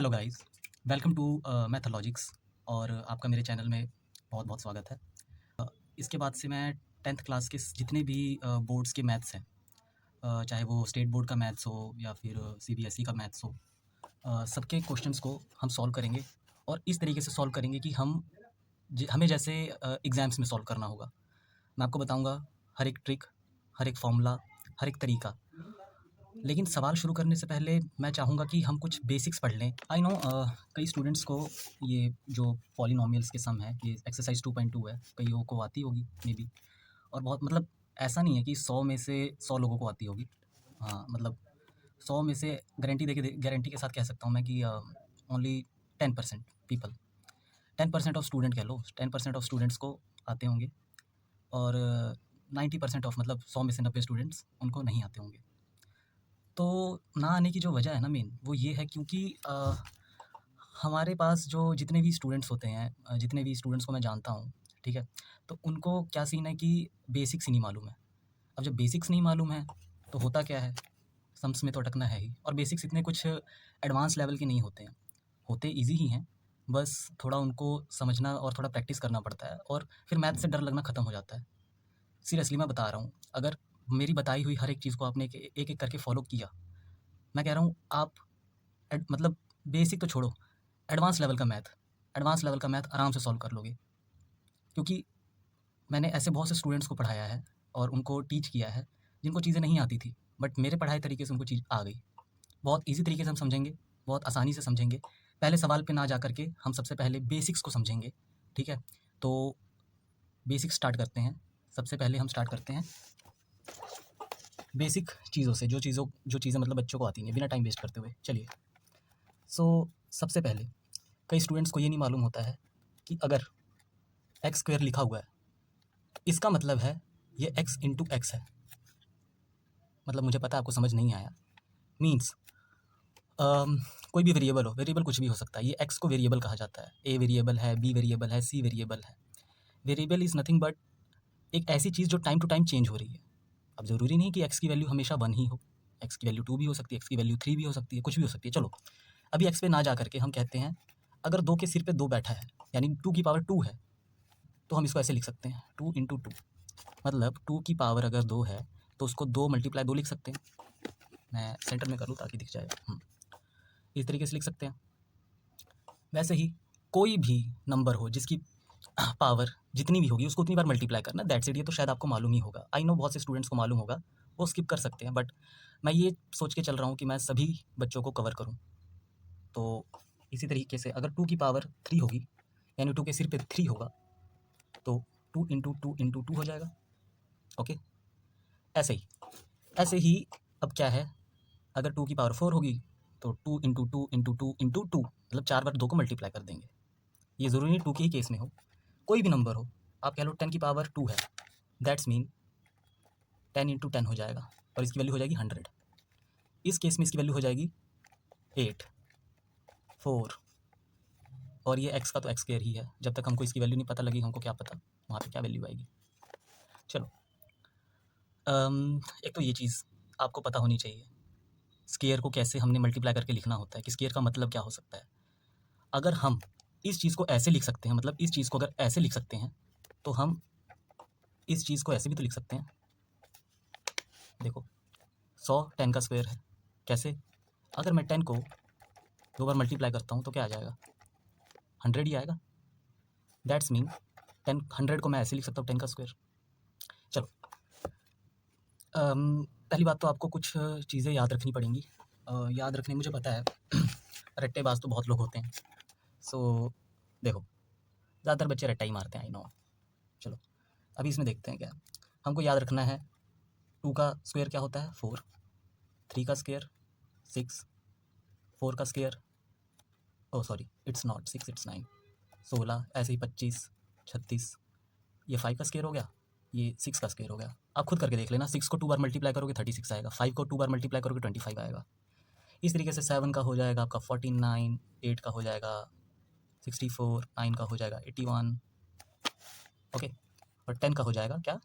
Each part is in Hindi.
Hello guys, welcome to Mathlogics. और आपका मेरे चैनल में बहुत बहुत स्वागत है। इसके बाद से मैं 10th क्लास के जितने भी बोर्ड्स के मैथ्स हैं, चाहे वो स्टेट बोर्ड का मैथ्स हो या फिर सीबीएसई का मैथ्स हो, सबके क्वेश्चंस को हम सॉल्व करेंगे। और इस तरीके से सॉल्व करेंगे कि हमें जैसे एग्ज़ाम्स में सॉल्व करना होगा। मैं आपको बताऊंगा हर एक ट्रिक, हर एक फॉर्मूला, हर एक तरीका। लेकिन सवाल शुरू करने से पहले मैं चाहूँगा कि हम कुछ बेसिक्स पढ़ लें। आई नो कई स्टूडेंट्स को ये जो पॉलिनॉमियल्स के सम है, ये एक्सरसाइज 2.2 है, कईयों को आती होगी मे बी। और बहुत मतलब ऐसा नहीं है कि 100 में से 100 लोगों को आती होगी। हाँ, मतलब 100 में से गारंटी के साथ कह सकता हूँ मैं कि ओनली 10% पीपल, 10% ऑफ स्टूडेंट कह लो, 10% ऑफ स्टूडेंट्स को आते होंगे। और 90% ऑफ मतलब 100 में से 90 स्टूडेंट्स उनको नहीं आते होंगे। तो ना आने की जो वजह है ना मेन, वो ये है क्योंकि हमारे पास जो जितने भी स्टूडेंट्स होते हैं, जितने भी स्टूडेंट्स को मैं जानता हूँ, ठीक है? तो उनको क्या सीन है कि बेसिक्स ही नहीं मालूम है। अब जब बेसिक्स नहीं मालूम है, तो होता क्या है, सम्स में तो अटकना है ही। और बेसिक्स इतने कुछ एडवांस लेवल के नहीं होते हैं, होते ईज़ी ही हैं। बस थोड़ा उनको समझना और थोड़ा प्रैक्टिस करना पड़ता है और फिर मैथ से डर लगना ख़त्म हो जाता है। सीरियसली मैं बता रहा हूँ, अगर मेरी बताई हुई हर एक चीज़ को आपने एक-एक करके फ़ॉलो किया, मैं कह रहा हूँ आप मतलब बेसिक तो छोड़ो, एडवांस लेवल का मैथ आराम से सॉल्व कर लोगे। क्योंकि मैंने ऐसे बहुत से स्टूडेंट्स को पढ़ाया है और उनको टीच किया है जिनको चीज़ें नहीं आती थी, बट मेरे पढ़ाए तरीके से उनको चीज़ आ गई। बहुत ईजी तरीके से हम समझेंगे, बहुत आसानी से समझेंगे। पहले सवाल पे ना जा करके हम सबसे पहले बेसिक्स को समझेंगे, ठीक है? तो बेसिक्स स्टार्ट करते हैं। सबसे पहले हम स्टार्ट करते हैं बेसिक चीज़ों से, जो चीज़ें मतलब बच्चों को आती हैं, बिना टाइम वेस्ट करते हुए। चलिए, सबसे पहले कई स्टूडेंट्स को ये नहीं मालूम होता है कि अगर एक्स स्क्वायर लिखा हुआ है, इसका मतलब है ये एक्स इंटू एक्स है। मतलब मुझे पता है आपको समझ नहीं आया। मीन्स कोई भी वेरिएबल हो, वेरिएबल कुछ भी हो सकता है, ये एक्स को वेरिएबल कहा जाता है। ए वेरिएबल है, बी वेरिएबल है, सी वेरिएबल है। वेरिएबल इज़ नथिंग बट एक ऐसी चीज़ जो टाइम टू टाइम चेंज हो रही है। अब ज़रूरी नहीं कि एक्स की वैल्यू हमेशा 1 ही हो, एक्स की वैल्यू 2 भी हो सकती है, एक्स की वैल्यू 3 भी हो सकती है, कुछ भी हो सकती है। चलो, अभी एक्स पे ना जा करके हम कहते हैं अगर 2 के सिर पे 2 बैठा है, यानी 2 की पावर 2 है, तो हम इसको ऐसे लिख सकते हैं 2 इंटू 2। मतलब 2 की पावर अगर 2 है, तो उसको 2 मल्टीप्लाई 2 लिख सकते हैं। मैं सेंटर में कर लूँ ताकि दिख जाए। इस तरीके से लिख सकते हैं। वैसे ही कोई भी नंबर हो जिसकी पावर जितनी भी होगी उसको उतनी बार मल्टीप्लाई करना, दैट्स इट। ये तो शायद आपको मालूम ही होगा। आई नो बहुत से स्टूडेंट्स को मालूम होगा, वो स्किप कर सकते हैं, बट मैं ये सोच के चल रहा हूँ कि मैं सभी बच्चों को कवर करूँ। तो इसी तरीके से अगर 2 की पावर 3 होगी, यानी 2 के सिर पे 3 होगा, तो 2 इंटू 2 इंटू 2 हो जाएगा। ओके, ऐसे ही अब क्या है, अगर 2 की पावर 4 होगी, तो 2 इंटू 2 इंटू 2 इंटू 2, मतलब 4 बार 2 को मल्टीप्लाई कर देंगे। ये ज़रूरी नहीं 2 के ही केस में हो, कोई भी नंबर हो। आप कह लो 10 की पावर 2 है, दैट्स मीन 10 इंटू 10 हो जाएगा और इसकी वैल्यू हो जाएगी 100। इस केस में इसकी वैल्यू हो जाएगी 8, 4, और ये एक्स का तो एक्स स्क्वायर ही है। जब तक हमको इसकी वैल्यू नहीं पता लगी, हमको क्या पता वहाँ पे क्या वैल्यू आएगी। चलो, एक तो ये चीज़ आपको पता होनी चाहिए, स्क्वायर को कैसे हमने मल्टीप्लाई करके लिखना होता है, कि स्क्वायर का मतलब क्या हो सकता है। अगर हम इस चीज़ को ऐसे लिख सकते हैं, मतलब इस चीज़ को अगर ऐसे लिख सकते हैं, तो हम इस चीज़ को ऐसे भी तो लिख सकते हैं। देखो, 100 10 का स्क्वायर है। कैसे? अगर मैं 10 को 2 बार मल्टीप्लाई करता हूँ तो क्या आ जाएगा, 100 ही आएगा। दैट्स मीन 100 को मैं ऐसे लिख सकता हूँ 10 का स्क्वायर। चलो, पहली बात तो आपको कुछ चीज़ें याद रखनी पड़ेंगी। याद रखने मुझे पता है रट्टेबाज तो बहुत लोग होते हैं। सो देखो, ज़्यादातर बच्चे रट्टा ही मारते हैं, आई नो। चलो, अभी इसमें देखते हैं क्या हमको याद रखना है। 2 का स्क्वायर क्या होता है, 4। 3 का स्क्वायर 6। 4 का square, oh sorry, it's not 6, it's 9। 16, ऐसे ही 25, 36। ये 5 का स्क्वायर हो गया, ये 6 का स्क्वायर हो गया। आप खुद करके देख लेना, 6 को 2 बार मल्टीप्लाई करोगे 36 आएगा, 5 को 2 बार मल्टीप्लाई करोगे 25 आएगा। इस तरीके से 7 का हो जाएगा आपका 49, 8 का हो जाएगा 64, 9 का हो जाएगा 81। ओके, और 10 का हो जाएगा क्या,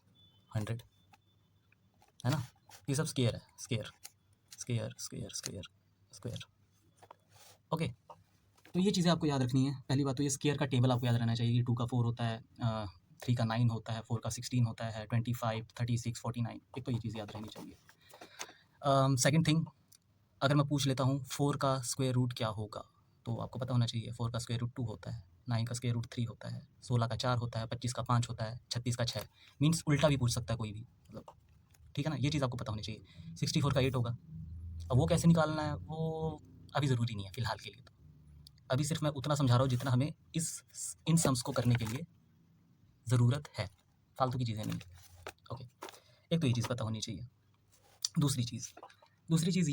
100, है ना। ये सब स्क्वायर है, square square square square square. Okay, तो ये चीज़ें आपको याद रखनी है। पहली बात तो ये स्क्वायर का टेबल आपको याद रहना चाहिए कि 2 का 4 होता है, 3 का 9 होता है, 4 का 16 होता है, 25, 36, 49। एक तो ये चीज़ याद रहनी चाहिए। सेकंड थिंग, अगर मैं पूछ लेता हूँ 4 का स्क्वायर रूट क्या होगा, तो आपको पता होना चाहिए 4 का स्क्वायर रूट 2 होता है, 9 का स्क्वायर रूट 3 होता है, 16 का 4 होता है, 25 का 5 होता है, 36 का 6। मीन्स उल्टा भी पूछ सकता है कोई भी, मतलब ठीक है ना? ये चीज़ आपको पता होनी चाहिए। 64 का 8 होगा। अब वो कैसे निकालना है वो अभी ज़रूरी नहीं है फ़िलहाल के लिए तो। अभी सिर्फ मैं उतना समझा रहा हूँ जितना हमें इन सम्स को करने के लिए ज़रूरत है, फालतू की चीज़ें नहीं। ओके, एक तो ये चीज़ पता होनी चाहिए। दूसरी चीज़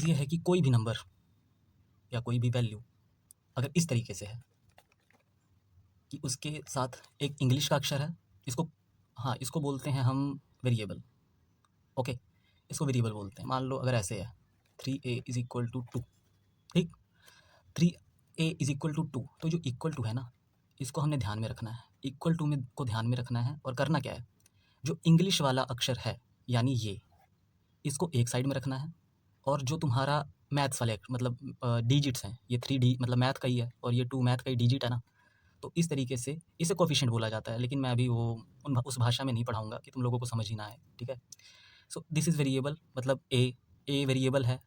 ये है कि कोई भी नंबर या कोई भी वैल्यू अगर इस तरीके से है कि उसके साथ एक इंग्लिश का अक्षर है, इसको बोलते हैं हम वेरिएबल। ओके, इसको वेरिएबल बोलते हैं। मान लो अगर ऐसे है 3a इज़ इक्वल टू 2, ठीक? 3a इज़ इक्वल टू 2, तो जो इक्वल टू है ना, इसको हमने ध्यान में रखना है। इक्वल टू में को ध्यान में रखना है और करना क्या है, जो इंग्लिश वाला अक्षर है यानी ये, इसको एक साइड में रखना है, और जो तुम्हारा मैथ्स वाले मतलब डिजिट्स हैं, ये 3D मतलब मैथ का ही है और ये 2 मैथ का ही डिजिट है ना, तो इस तरीके से इसे कोएफ़िशिएंट बोला जाता है। लेकिन मैं अभी वो उस भाषा में नहीं पढ़ाऊँगा कि तुम लोगों को समझ ही ना आए, ठीक है? सो दिस इज़ वेरिएबल, मतलब ए वेरिएबल है,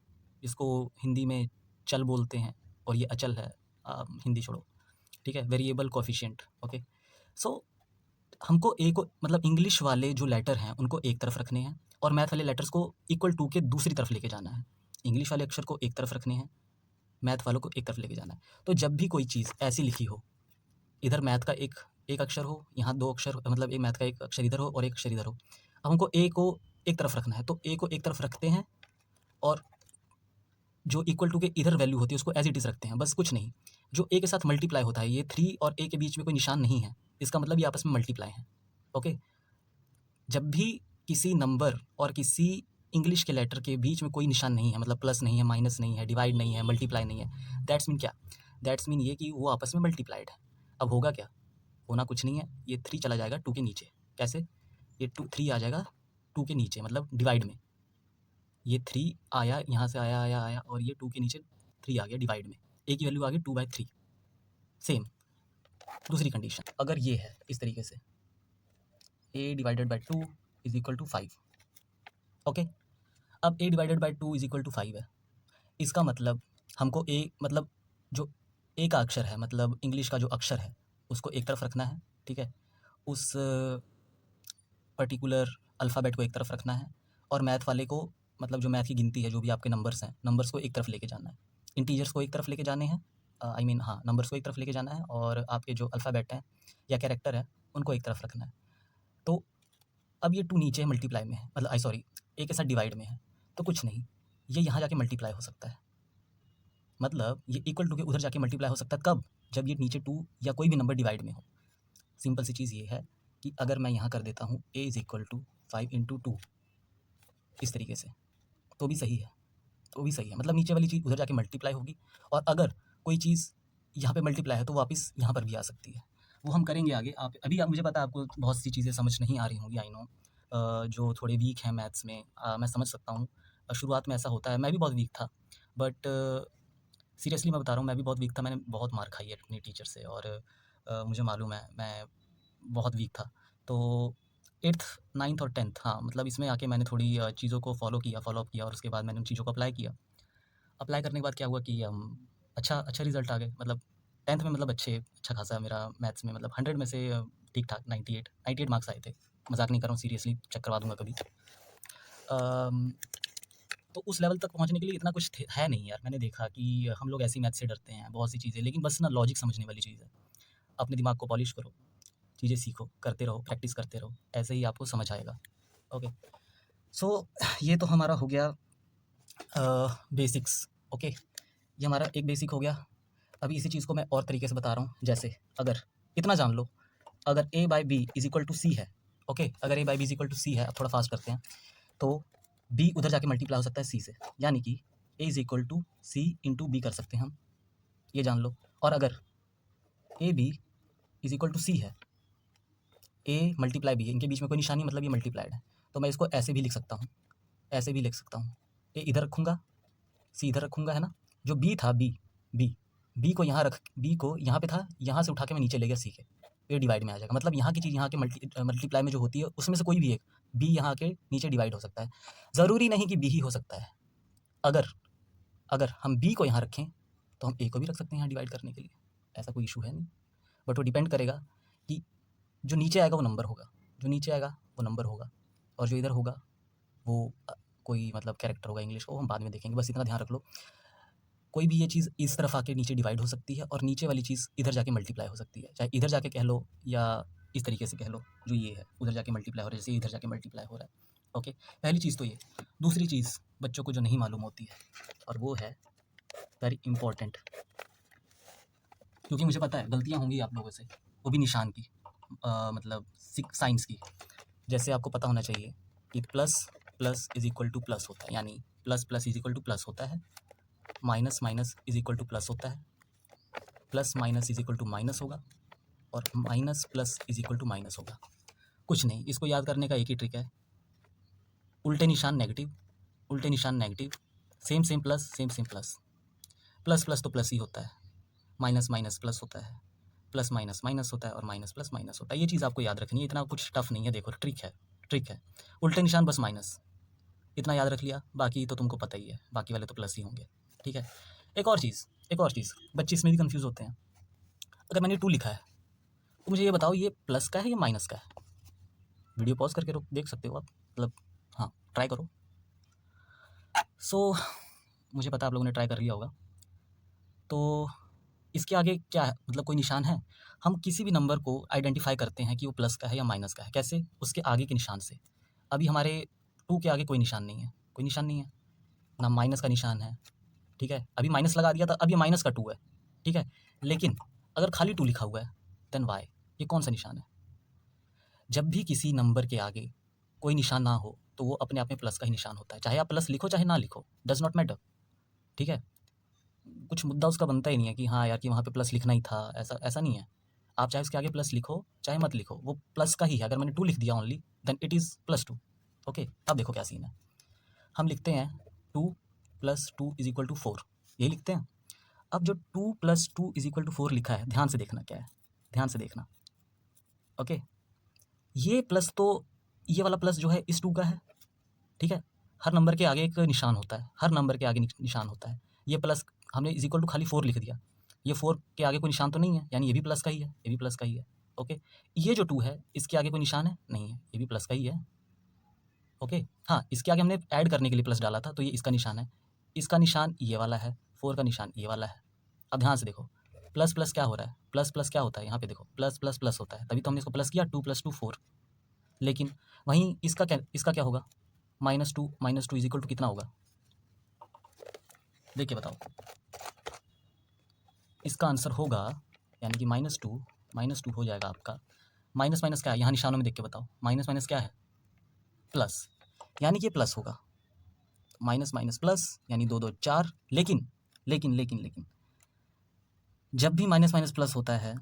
इसको हिंदी में चल बोलते हैं, और ये अचल है। हिंदी छोड़ो, ठीक है? Variable coefficient, okay? सो हमको ए को मतलब इंग्लिश वाले जो लेटर हैं उनको एक तरफ रखने हैं और मैथ वाले लेटर्स को इक्वल टू के दूसरी तरफ लेके जाना है। इंग्लिश वाले अक्षर को एक तरफ रखने हैं, मैथ वालों को एक तरफ लेके जाना है। तो जब भी कोई चीज़ ऐसी लिखी हो, इधर मैथ का एक अक्षर हो, यहाँ 2 अक्षर मतलब एक मैथ का एक अक्षर इधर हो और एक अक्षर इधर हो। अब हमको ए को एक तरफ रखना है, तो ए को एक तरफ रखते हैं और जो इक्वल टू के इधर वैल्यू होती है उसको एज़ इट इज़ रखते हैं, बस कुछ नहीं। जो ए के साथ मल्टीप्लाई होता है, ये 3 और ए के बीच में कोई निशान नहीं है, इसका मतलब ये आपस में मल्टीप्लाई हैं, ओके? जब भी किसी नंबर और किसी इंग्लिश के लेटर के बीच में कोई निशान नहीं है, मतलब प्लस नहीं है, माइनस नहीं है, डिवाइड नहीं है, मल्टीप्लाई नहीं है, दैट्स मीन क्या? दैट्स मीन ये कि वो आपस में मल्टीप्लाइड है। अब होगा क्या? होना कुछ नहीं है, ये 3 चला जाएगा 2 के नीचे। कैसे? ये 3 आ जाएगा 2 के नीचे, मतलब डिवाइड में। ये 3 आया, यहाँ से आया और ये 2 के नीचे 3 आ गया डिवाइड में। ए की वैल्यू आ गई 2/3। सेम दूसरी कंडीशन अगर ये है इस तरीके से, a divided by 2 is equal to 5, okay? अब a divided by 2 is equal to 5 है। इसका मतलब हमको a मतलब जो a का अक्षर है, मतलब इंग्लिश का जो अक्षर है, उसको एक तरफ रखना है, ठीक है? उस पर्टिकुलर अल्फ़ाबेट को एक तरफ रखना है, और मैथ वाले को मतलब जो मैथ की गिनती है, जो भी आपके नंबर्स हैं, नंबर्स को एक तरफ लेके जाना है। इंटीजर्स को एक तरफ लेके जाने हैं, आई मीन हाँ, नंबर्स को एक तरफ लेके जाना है, और आपके जो अल्फ़ाबेट हैं या कैरेक्टर है, उनको एक तरफ रखना है। तो अब ये 2 नीचे मल्टीप्लाई में है, मतलब सॉरी, ए के साथ डिवाइड में है, तो कुछ नहीं, ये यहाँ जाके मल्टीप्लाई हो सकता है। मतलब ये इक्वल टू के उधर जाके मल्टीप्लाई हो सकता है, कब? जब ये नीचे 2 या कोई भी नंबर डिवाइड में हो। सिंपल सी चीज़ ये है कि अगर मैं यहाँ कर देता हूँ a is equal to 5 into 2 इस तरीके से, तो भी सही है, मतलब नीचे वाली चीज़ उधर जाके मल्टीप्लाई होगी, और अगर कोई चीज़ यहाँ पे मल्टीप्लाई है तो वापस यहाँ पर भी आ सकती है। वो हम करेंगे आगे। आप अभी मुझे पता है आपको बहुत सी चीज़ें समझ नहीं आ रही होंगी, आई नो। जो थोड़े वीक हैं मैथ्स में, मैं समझ सकता हूँ। शुरुआत में ऐसा होता है, मैं भी बहुत वीक था, बट सीरियसली मैं बता रहा हूँ, मैं भी बहुत वीक था। मैंने बहुत मार खाई है अपने टीचर से, और मुझे मालूम है मैं बहुत वीक था। तो 8th 9th और 10th, हाँ, मतलब इसमें आके मैंने थोड़ी चीज़ों को फ़ॉलो अप किया, और उसके बाद मैंने उन चीज़ों को अप्लाई किया। अप्लाई करने के बाद क्या हुआ कि अच्छा रिज़ल्ट आ गए, मतलब 10th में, मतलब अच्छा खासा मेरा मैथ्स में, मतलब 100 में से ठीक-ठाक 98 मार्क्स आए थे। मज़ाक नहीं कर रहा हूँ, सीरियसली चेक करवा दूँगा कभी। अम, तो उस लेवल तक पहुँचने के लिए इतना कुछ है नहीं यार। मैंने देखा कि हम लोग ऐसे ही मैथ से डरते हैं, बहुत सी चीज़ें, लेकिन बस ना लॉजिक समझने वाली चीज़ है। अपने दिमाग को पॉलिश करो, चीज़ें सीखो, करते रहो, प्रैक्टिस करते रहो, ऐसे ही आपको समझ आएगा। ओके, सो ये तो हमारा हो गया बेसिक्स, ओके? ये हमारा एक बेसिक हो गया। अभी इसी चीज़ को मैं और तरीके से बता रहा हूँ, जैसे अगर इतना जान लो, अगर a by B is equal to C है, ओके? अगर a by B is equal to C है, अब थोड़ा फास्ट करते हैं, तो b उधर जाके मल्टीप्लाई हो सकता है c से, यानी कि a is equal to C into B कर सकते हैं हम, ये जान लो। और अगर A B is equal to C है, a मल्टीप्लाई b है, इनके बीच में कोई निशानी, मतलब ये मल्टीप्लाइड है, तो मैं इसको ऐसे भी लिख सकता हूँ, ऐसे भी लिख सकता हूँ। a इधर रखूँगा, c इधर रखूँगा, है ना? जो बी था, बी को यहाँ बी को यहाँ पे था, यहाँ से उठा के मैं नीचे ले गया सी के, ये डिवाइड में आ जाएगा। मतलब यहाँ की चीज़ यहाँ के मल्टीप्लाई में जो होती है उसमें से कोई भी एक बी यहाँ के नीचे डिवाइड हो सकता है। ज़रूरी नहीं कि बी ही हो सकता है। अगर अगर हम बी को यहाँ रखें तो हम ए को भी रख सकते हैं यहाँ डिवाइड करने के लिए, ऐसा कोई इशू है नहीं। बट वो डिपेंड करेगा कि जो नीचे आएगा वो नंबर होगा, जो नीचे आएगा वो नंबर होगा, और जो इधर होगा वो कोई मतलब कैरेक्टर होगा इंग्लिश को, हम बाद में देखेंगे। बस इतना ध्यान रख लो, कोई भी ये चीज़ इस तरफ आके नीचे डिवाइड हो सकती है और नीचे वाली चीज़ इधर जाके मल्टीप्लाई हो सकती है। चाहे इधर जाके कह लो या इस तरीके से कह लो, जो ये है उधर जाके मल्टीप्लाई हो रहा है, जैसे इधर जाके मल्टीप्लाई हो रहा है। ओके, पहली चीज़ तो ये। दूसरी चीज़ बच्चों को जो नहीं मालूम होती है, और वो है वेरी इंपॉर्टेंट, क्योंकि मुझे पता है गलतियाँ होंगी आप लोगों से, वो भी निशान की, मतलब साइंस की। जैसे आपको पता होना चाहिए कि plus plus is equal to plus होता है, यानी plus plus is equal to plus होता है, minus minus is equal to plus होता है, plus minus is equal to minus होगा, और minus plus is equal to minus होगा। कुछ नहीं, इसको याद करने का एक ही ट्रिक है, उल्टे निशान नेगेटिव, उल्टे निशान negative, same same plus, same same plus. Plus plus तो प्लस ही होता है, माइनस माइनस प्लस होता है, प्लस माइनस माइनस होता है, और माइनस प्लस माइनस होता है। ये चीज़ आपको याद रखनी है, इतना कुछ टफ नहीं है। देखो ट्रिक है, ट्रिक है, उल्टे निशान बस माइनस, इतना याद रख लिया, बाकी तो तुमको पता ही है, बाकी वाले तो प्लस ही होंगे। ठीक है, एक और चीज़ बच्चे इसमें भी कंफ्यूज होते हैं। अगर मैंने 2 लिखा है तो मुझे ये बताओ ये प्लस का है या माइनस का है। वीडियो पॉज करके देख सकते हो आप, मतलब हाँ ट्राई करो। सो मुझे पता आप लोगों ने ट्राई कर लिया होगा। तो इसके आगे क्या है, मतलब कोई निशान है। हम किसी भी नंबर को आइडेंटिफाई करते हैं कि वो प्लस का है या माइनस का है, कैसे, उसके आगे के निशान से। अभी हमारे 2 के आगे कोई निशान नहीं है, कोई निशान नहीं है ना, माइनस का निशान है। ठीक है, अभी माइनस लगा दिया था, अब ये माइनस का 2 है। ठीक है, लेकिन अगर खाली 2 लिखा हुआ है देन वाई, ये कौन सा निशान है। जब भी किसी नंबर के आगे कोई निशान ना हो तो वो अपने आप में प्लस का ही निशान होता है, चाहे आप प्लस लिखो चाहे ना लिखो, डज नॉट मैटर। ठीक है, कुछ मुद्दा उसका बनता ही नहीं है कि हाँ यार कि वहाँ पे प्लस लिखना ही था, ऐसा ऐसा नहीं है। आप चाहे उसके आगे प्लस लिखो चाहे मत लिखो, वो प्लस का ही है। अगर मैंने 2 लिख दिया only then it is +2। Okay, अब देखो क्या सीन है, हम लिखते हैं 2 + 2 इज इक्वल टू 4, यही लिखते हैं। अब जो 2 + 2 इज इक्वल टू 4 लिखा है, ध्यान से देखना क्या है, ध्यान से देखना। ओके, ये प्लस तो ये वाला प्लस जो है इस 2 का है। ठीक है, हर नंबर के आगे एक निशान होता है, हर नंबर के आगे निशान होता है। ये प्लस हमने इज इक्वल टू खाली 4 लिख दिया, ये 4 के आगे कोई निशान तो नहीं है, यानी ये भी प्लस का ही है, ये भी प्लस का ही है। ओके, ये जो 2 है इसके आगे कोई निशान है नहीं है, ये भी प्लस का ही है। ओके, हाँ इसके आगे हमने ऐड करने के लिए प्लस डाला था तो ये इसका निशान है, इसका निशान ये वाला है, 4 का निशान ये वाला है। अब ध्यान से देखो, प्लस प्लस क्या हो रहा है, प्लस प्लस क्या होता है, यहाँ पे देखो प्लस प्लस प्लस होता है, तभी तो हमने इसको प्लस किया, 2 + 2 4। लेकिन वहीं इसका क्या होगा, -2 इज इक्वल टू कितना होगा, देख के बताओ। इसका आंसर होगा, यानी कि -2 हो जाएगा आपका। माइनस माइनस क्या है, यहाँ निशानों में देख के बताओ, माइनस माइनस क्या है, प्लस, यानी कि प्लस होगा। माइनस माइनस प्लस, यानी 2 2 4। लेकिन लेकिन लेकिन लेकिन जब भी माइनस माइनस प्लस होता है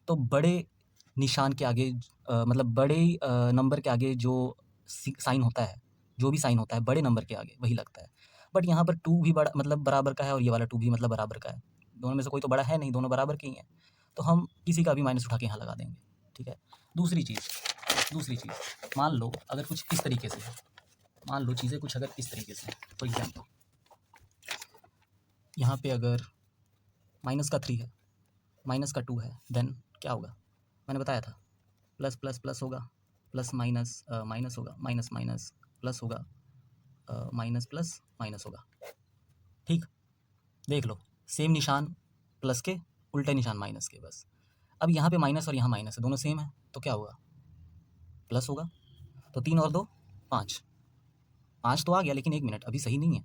तो बड़े निशान के आगे, मतलब बड़े नंबर के आगे जो साइन होता है, जो भी साइन होता है बड़े नंबर के आगे वही लगता है। बट यहाँ पर 2 भी बड़ा मतलब बराबर का है, और ये वाला 2 भी मतलब बराबर का है, दोनों में से कोई तो बड़ा है नहीं, दोनों बराबर के ही हैं, तो हम किसी का भी माइनस उठा के यहाँ लगा देंगे। ठीक है, दूसरी चीज़, मान लो अगर कुछ इस तरीके से है, मान लो चीज़ें कुछ अगर इस तरीके से, फॉर एग्जाम्पल यहाँ पे अगर माइनस का 3 है, माइनस का 2 है, देन क्या होगा, मैंने बताया था प्लस प्लस प्लस होगा, प्लस माइनस माइनस होगा, माइनस माइनस प्लस होगा, माइनस प्लस माइनस होगा। ठीक, देख लो, सेम निशान प्लस के, उल्टे निशान माइनस के, बस। अब यहाँ पे माइनस और यहाँ माइनस है, दोनों सेम है, तो क्या होगा, प्लस होगा। तो 3 और 2 5, 5 तो आ गया, लेकिन 1 मिनट अभी सही नहीं है,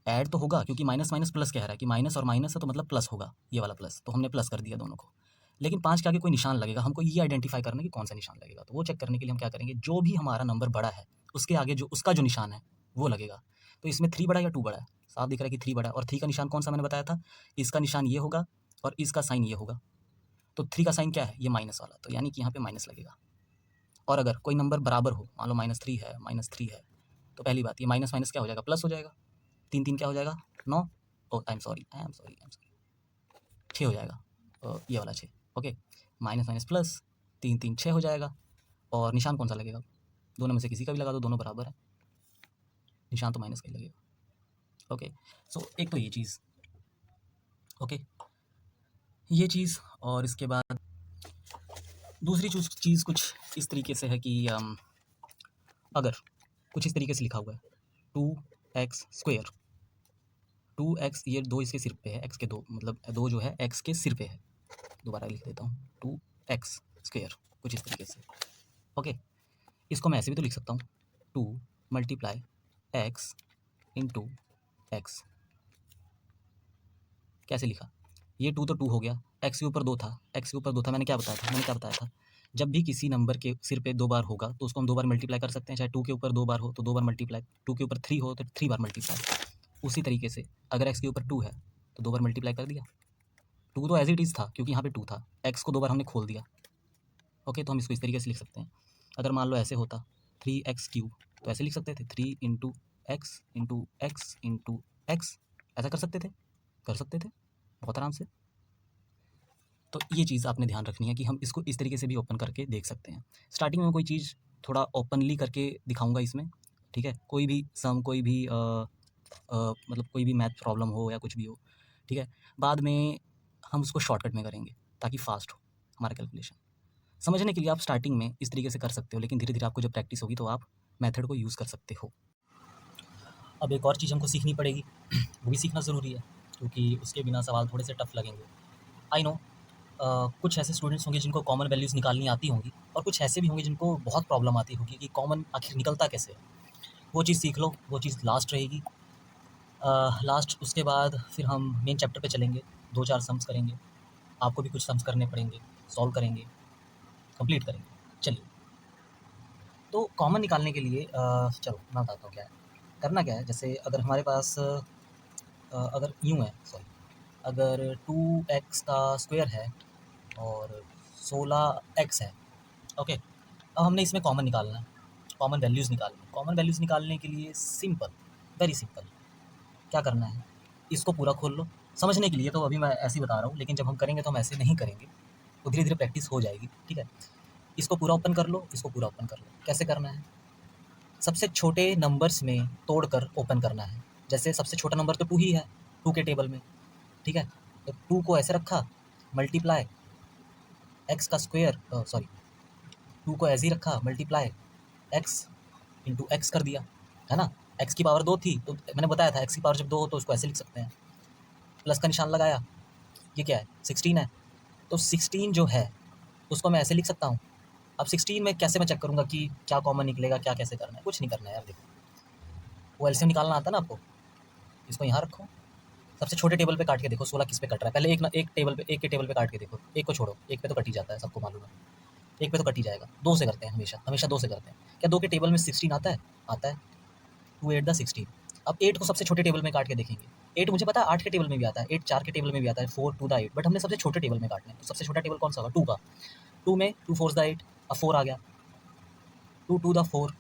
ऐड तो होगा क्योंकि माइनस माइनस प्लस कह रहा है कि माइनस और माइनस है तो मतलब प्लस होगा, ये वाला प्लस, तो हमने प्लस कर दिया दोनों को। लेकिन 5 के आगे कोई निशान लगेगा, हमको ये आइडेंटिफाई करना है कि कौन सा निशान लगेगा। तो वो चेक करने के लिए हम क्या करेंगे, जो भी हमारा नंबर बड़ा है उसके आगे जो उसका जो निशान है वो लगेगा। तो इसमें 3 बड़ा है या 2 बड़ा है, साफ दिख रहा है कि 3 बड़ा है। और 3 का निशान कौन सा मैंने बताया था, इसका निशान ये होगा और इसका साइन ये होगा। तो 3 का साइन क्या है, ये माइनस वाला, तो यानी कि यहाँ पे माइनस लगेगा। और अगर कोई नंबर बराबर हो, मान लो -3 है, तो पहली बात ये माइनस माइनस क्या हो जाएगा, प्लस हो जाएगा। 3 3 क्या हो जाएगा, 9। आई एम सॉरी 6 हो जाएगा, ये वाला 6। ओके, माइनस माइनस प्लस, 3 3 6 हो जाएगा। और निशान कौन सा लगेगा? दोनों में से किसी का भी लगा दो, दोनों बराबर है, निशान तो माइनस का ही लगेगा। ओके, सो एक तो ये चीज़, ओके ये चीज़। और इसके बाद दूसरी चीज़ कुछ इस तरीके से है कि अगर कुछ इस तरीके से लिखा हुआ है 2x², 2x, ये 2 इसके सिर पे है, x के 2 मतलब 2 जो है x के सिर पे है। दोबारा लिख देता हूँ 2x², कुछ इस तरीके से। ओके, इसको मैं ऐसे भी तो लिख सकता हूँ 2 मल्टीप्लाई x इंटू एक्स। कैसे लिखा? ये 2 तो 2 हो गया, x के ऊपर 2 था, x के ऊपर 2 था। मैंने क्या बताया था? जब भी किसी नंबर के सिर पे 2 बार होगा तो उसको हम 2 बार मल्टीप्लाई कर सकते हैं। चाहे 2 के ऊपर 2 बार हो तो 2 बार मल्टीप्लाई, 2 के ऊपर 3 हो तो 3 बार मल्टीप्लाई। उसी तरीके से अगर x के ऊपर 2 है तो 2 बार मल्टीप्लाई कर दिया। 2 तो एज इट इज़ था क्योंकि यहाँ पे 2 था, x को 2 बार हमने खोल दिया। ओके, तो हम इसको इस तरीके से लिख सकते हैं। अगर मान लो ऐसे होता 3x³ तो ऐसे लिख सकते थे 3 into x into x into x, ऐसा कर सकते थे बहुत आराम से। तो ये चीज़ आपने ध्यान रखनी है कि हम इसको इस तरीके से भी ओपन करके देख सकते हैं। स्टार्टिंग में कोई चीज़ थोड़ा ओपनली करके दिखाऊंगा इसमें, ठीक है? कोई भी सम, कोई भी मतलब कोई भी मैथ प्रॉब्लम हो या कुछ भी हो, ठीक है? बाद में हम उसको शॉर्टकट में करेंगे ताकि फास्ट हो हमारा कैलकुलेशन। समझने के लिए आप स्टार्टिंग में इस तरीके से कर सकते हो, लेकिन धीरे धीरे आपको जब प्रैक्टिस होगी तो आप मेथड को यूज़ कर सकते हो। अब एक और चीज़ हमको सीखनी पड़ेगी, वो भी सीखना ज़रूरी है क्योंकि उसके बिना सवाल थोड़े से टफ लगेंगे। आई नो कुछ ऐसे स्टूडेंट्स होंगे जिनको कॉमन वैल्यूज़ निकालनी आती होंगी और कुछ ऐसे भी होंगे जिनको बहुत प्रॉब्लम आती होगी कि कॉमन आखिर निकलता कैसे है। वो चीज़ सीख लो, वो चीज़ लास्ट रहेगी। लास्ट उसके बाद फिर हम मेन चैप्टर पे चलेंगे, 2-4 सम्स करेंगे, आपको भी कुछ सम्स करने पड़ेंगे, सॉल्व करेंगे, कंप्लीट करेंगे। चलिए, तो कॉमन निकालने के लिए चलो मैं बताता हूँ क्या है। करना क्या है, जैसे अगर हमारे पास अगर यूँ है, सॉरी, अगर 2x का स्क्वायर है और 16x है, ओके। अब हमने इसमें कॉमन निकालना है, कॉमन वैल्यूज़ निकालनी है। कॉमन वैल्यूज़ निकालने के लिए सिंपल, वेरी सिंपल, क्या करना है, इसको पूरा खोल लो। समझने के लिए तो अभी मैं ऐसे ही बता रहा हूँ, लेकिन जब हम करेंगे तो हम ऐसे नहीं करेंगे, तो धीरे धीरे प्रैक्टिस हो जाएगी, ठीक है? इसको पूरा ओपन कर लो, इसको पूरा ओपन कर लो। कैसे करना है? सबसे छोटे नंबर्स में तोड़कर ओपन करना है। जैसे सबसे छोटा नंबर तो 2 ही है 2 के टेबल में, ठीक है? तो 2 को ऐसे रखा, मल्टीप्लाई एक्स का स्क्वायर, सॉरी 2 को ऐसे ही रखा, मल्टीप्लाई एक्स इंटू एक्स कर दिया, है ना? एक्स की पावर 2 थी तो मैंने बताया था एक्स की पावर जब 2 हो तो उसको ऐसे लिख सकते हैं। प्लस का निशान लगाया, ये क्या है? 16 है, तो 16 जो है उसको मैं ऐसे लिख सकता हूँ। अब 16 में कैसे मैं चेक करूँगा कि क्या कॉमन निकलेगा, क्या कैसे करना है? कुछ नहीं करना है यार, देखो वो एलसीएम निकालना आता है ना आपको, इसको यहाँ रखो, सबसे छोटे टेबल पे काट के देखो 16 किस पे कट रहा है। पहले एक टेबल पे, एक के टेबल पे काट के देखो, एक को छोड़ो, एक पे तो कट ही जाता है, सबको मालूम है, एक पे तो कट ही जाएगा। 2 से करते हैं हमेशा, हमेशा 2 से करते हैं। क्या 2 के टेबल में 16 आता है? आता है, 2 8 द 16। अब 8 को सबसे छोटे टेबल में काट के देखेंगे। 8 मुझे पता है 8 के टेबल में भी आता है, 8 4 के टेबल में भी आता है, 4 2 द 8, बट हमने सबसे छोटे टेबल में काटना है। तो सबसे छोटा टेबल कौन सा होगा? 2 का। 2 में 2 4 द 8, अब 4 आ गया, 2 2 द 4,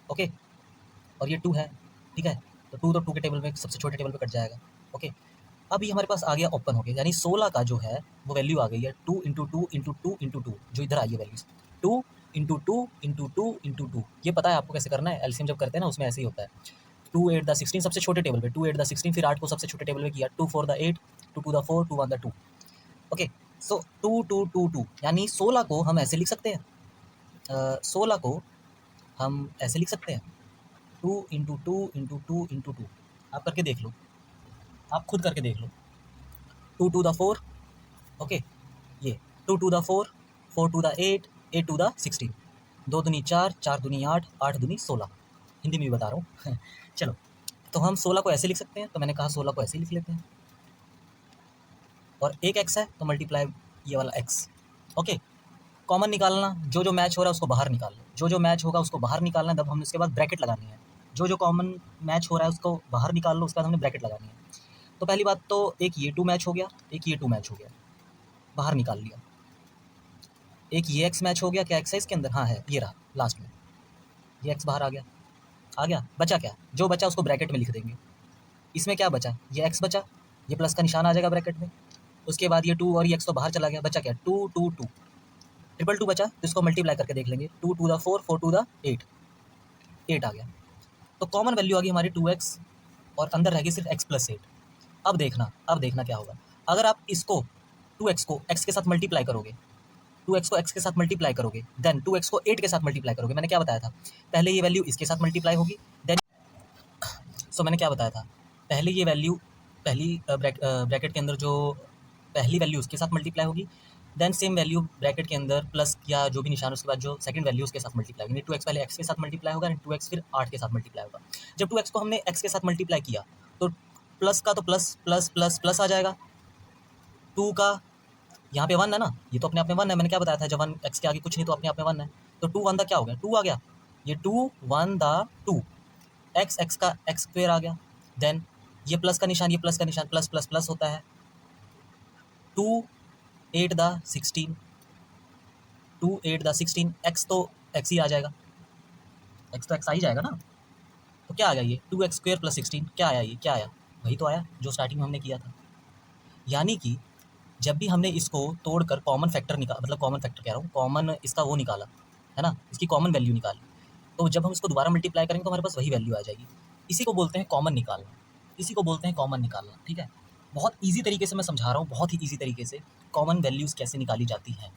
ओके, और ये 2 है, ठीक है? तो 2 तो 2 के टेबल में सबसे छोटे टेबल पे कट जाएगा, ओके। अभी हमारे पास आ गया, ओपन हो गया, यानी 16 का जो है वो वैल्यू आ गई है 2 इंटू 2 इंटू 2 इंटू 2, जो इधर आई है वैल्यूज 2 इंटू 2 इंटू 2 इंटू 2। ये पता है आपको कैसे करना है? एलसीएम जब करते हैं ना उसमें ऐसे ही होता है। 2 8 द 16 सबसे छोटे टेबल पे, 2 8 द 16, फिर 8 को सबसे छोटे टेबल पे किया, 2 4 द 8, 2 2 द 4, 2 1 द 2, ओके। सो 2 2 2 2 यानी 16 को हम ऐसे लिख सकते हैं, 16 को हम ऐसे लिख सकते हैं 2 इंटू 2 इंटू 2 इंटू 2। आप करके देख लो, आप खुद करके देख लो। 2 2 द 4, ओके, ये 2 2 द 4, 4 2 द 8, 8 2 द 16, 2 दूनी 4, 4 दूनी 8, 8 दूनी 16। हिंदी में भी बता रहा हूँ चलो, तो हम 16 को ऐसे लिख सकते हैं, तो मैंने कहा 16 को ऐसे लिख लेते हैं। और एक एक्स है तो मल्टीप्लाई ये वाला एक्स, ओके। कॉमन निकालना, जो जो मैच हो रहा है उसको बाहर निकाल लो, जो जो मैच होगा उसको बाहर निकालना है, तब हमने उसके बाद ब्रैकेट लगानी है। जो जो कॉमन मैच हो रहा है उसको बाहर निकाल लो, उसके बाद हमने ब्रैकेट लगानी है। तो पहली बात तो एक ये 2 मैच हो गया, एक ये 2 मैच हो गया, बाहर निकाल लिया। एक ये एक्स मैच हो गया, क्या एक्स है इसके अंदर? हाँ है, ये रहा लास्ट में, ये एक्स बाहर आ गया, आ गया। बचा क्या? जो बचा उसको ब्रैकेट में लिख देंगे। इसमें क्या बचा? ये एक्स बचा, ये प्लस का निशान आ जाएगा ब्रैकेट में। उसके बाद ये 2 और ये x तो बाहर चला गया, बचा क्या 2 2 2 ट्रिपल 2 बचा, तो इसको मल्टीप्लाई करके देख लेंगे। 2 2 द 4 4 2 द 8 8 आ गया। तो कॉमन वैल्यू आ गई हमारी 2x और अंदर रह गई सिर्फ x प्लस 8। अब देखना क्या होगा। अगर आप इसको 2x को x के साथ मल्टीप्लाई करोगे, 2x को x के साथ मल्टीप्लाई करोगे, देन 2x को 8 के साथ मल्टीप्लाई करोगे। मैंने क्या बताया था, पहले ये वैल्यू इसके साथ मल्टीप्लाई होगी, देन मैंने क्या बताया था, पहले ये वैल्यू पहली ब्रैकेट के अंदर जो पहली वैल्यू उसके साथ मल्टीप्लाई होगी, देन सेम वैल्यू ब्रैकेट के अंदर प्लस या जो भी निशान उसके बाद जो सेकंड वैल्यू उसके साथ मल्टीप्लाई होगी। 2x पहले x के साथ मल्टीप्लाई होगा एंड 2x फिर 8 के साथ मल्टीप्लाई होगा। जब 2x को हमने x के साथ मल्टीप्लाई किया तो प्लस का तो प्लस प्लस प्लस प्लस आ जाएगा, 2 का यहाँ पे 1 है ना, ये तो अपने आप में 1 है। मैंने क्या बताया था, जब 1 x के आगे कुछ नहीं तो अपने आप में 1 है, तो 2 1 दा क्या हो गया, 2 आ गया। ये 2 1 दा 2 x x का x स्क्वायर आ गया। देन ये प्लस का निशान प्लस प्लस प्लस होता है। 2 8 दा 16 2 8 दा 16 x तो x ही आ जाएगा, x तो x आ ही जाएगा ना। तो क्या आ गया ये 2x स्क्वायर प्लस 16, क्या आया, ये क्या आया, वही तो आया जो स्टार्टिंग में हमने किया था। यानी कि जब भी हमने इसको तोड़कर कॉमन फैक्टर निकाला, मतलब कॉमन फैक्टर कह रहा हूँ, कॉमन इसका वो निकाला है ना, इसकी कॉमन वैल्यू निकाली, तो जब हम इसको दोबारा मल्टीप्लाई करेंगे तो हमारे पास वही वैल्यू आ जाएगी। इसी को बोलते हैं कॉमन निकालना, इसी को बोलते हैं कॉमन निकालना। ठीक है, बहुत ईजी तरीके से मैं समझा रहा हूँ, बहुत ही ईजी तरीके से कॉमन वैल्यूज़ कैसे निकाली जाती हैं।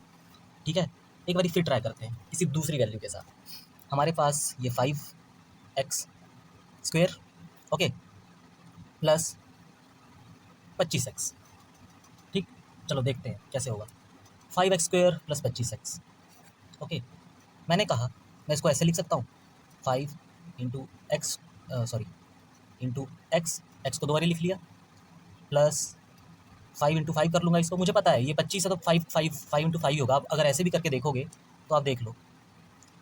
ठीक है, एक बार फिर ट्राई करते हैं इसी दूसरी वैल्यू के साथ। हमारे पास ये 5x square okay plus 25x। ठीक, चलो देखते हैं कैसे होगा। 5x square plus 25x okay. मैंने कहा मैं इसको ऐसे लिख सकता हूँ, 5 इंटू एक्स इंटू एक्स को दोबारा लिख लिया, प्लस 5 इंटू 5 कर लूँगा इसको। मुझे पता है ये 25 है तो 5 इंटू 5 होगा। अब अगर ऐसे भी करके देखोगे तो आप देख लो,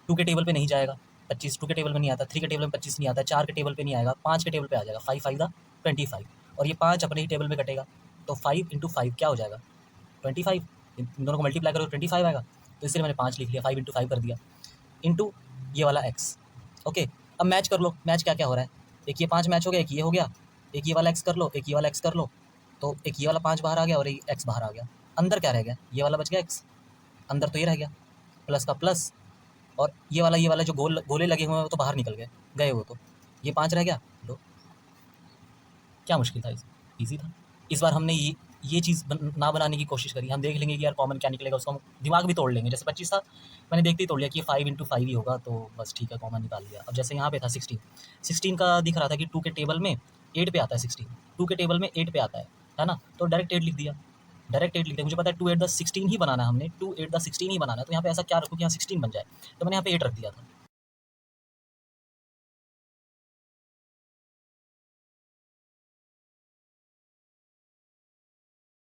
2 के टेबल पे नहीं जाएगा 25, 2 के टेबल में नहीं आता, 3 के टेबल में 25 नहीं आता, 4 के टेबल पे नहीं आएगा, 5 के टेबल पे आ जाएगा। 5 5 दा 25 और ये 5 अपने ही टेबल में कटेगा, तो 5 इंटू 5 क्या हो जाएगा 25। इन दोनों को मल्टीप्लाई करो 25 आएगा, तो इसलिए मैंने 5 लिख लिया, 5 इंटू 5 कर दिया, इंटू ये वाला x ओके। अब मैच कर लो, मैच क्या क्या हो रहा है, एक ये 5 मैच हो गया, एक ये हो गया, एक ये वाला x कर लो, एक ये वाला x कर लो, तो एक ये वाला 5 बाहर आ गया और एक x बाहर आ गया। अंदर क्या रह गया, ये वाला बच गया x, अंदर तो ये रह गया प्लस का प्लस, और ये वाला जो गोले लगे हुए हैं वो तो बाहर निकल गए वो, तो ये 5 रह गया। लो, क्या मुश्किल था, ईजी था। इस बार हमने ये चीज़ ना बनाने की कोशिश करी। हम देख लेंगे कि यार कॉमन क्या निकलेगा, उसको हम दिमाग भी तोड़ लेंगे। जैसे 25 था, मैंने देखते ही तोड़ लिया कि ये 5 इंटू 5 ही होगा, तो बस ठीक है कॉमन निकाल लिया। अब जैसे यहाँ पे था 16 का दिख रहा था कि 2 के टेबल में 8 पे आता है 16, 2 के टेबल में 8 पे आता है ना, तो डायरेक्ट 8 लिख दिया, मुझे पता है 2 8 द 16 ही बनाना है हमने, 2 8 द 16 ही बनाना है, तो यहाँ पे ऐसा क्या रखूँ कि यहाँ 16 बन जाए, तो मैंने यहाँ पे 8 रख दिया था।